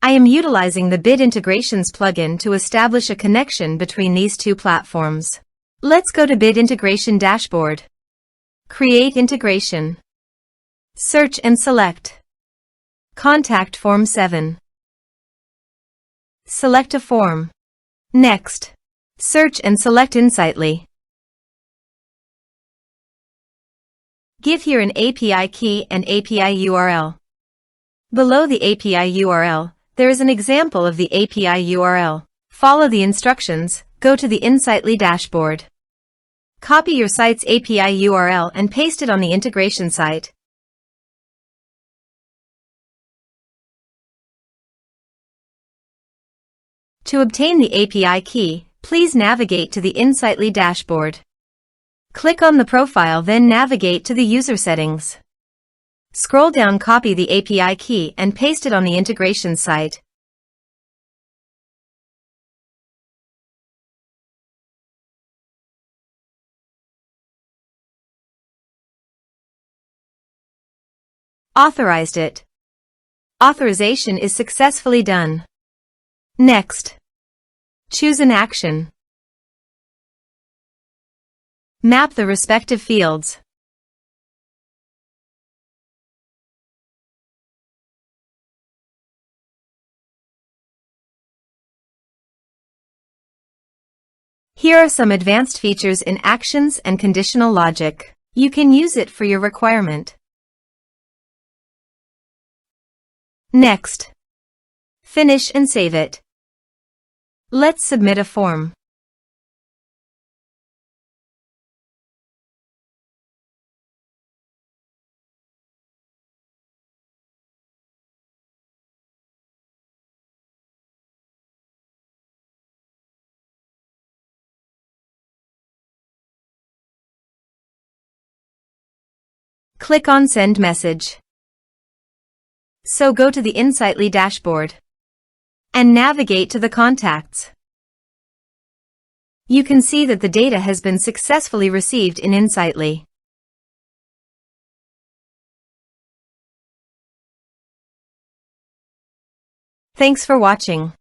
I am utilizing the Bit Integrations plugin to establish a connection between these two platforms. Let's go to Bit Integration Dashboard. Create Integration. Search and select Contact Form 7. Select a form. Next, search and select Insightly. Give here an API key and API URL. Below the API URL, there is an example of the API URL. Follow the instructions, go to the Insightly dashboard. Copy your site's API URL and paste it on the integration site. To obtain the API key, please navigate to the Insightly dashboard. Click on the profile, then navigate to the user settings. Scroll down, copy the API key and paste it on the integration site. Authorized it. Authorization is successfully done. Next, choose an action. Map the respective fields. Here are some advanced features in actions and conditional logic. You can use it for your requirement. Next, finish and save it. Let's submit a form. Click on Send Message. So go to the Insightly dashboard and navigate to the contacts. You can see that the data has been successfully received in Insightly. Thanks for watching.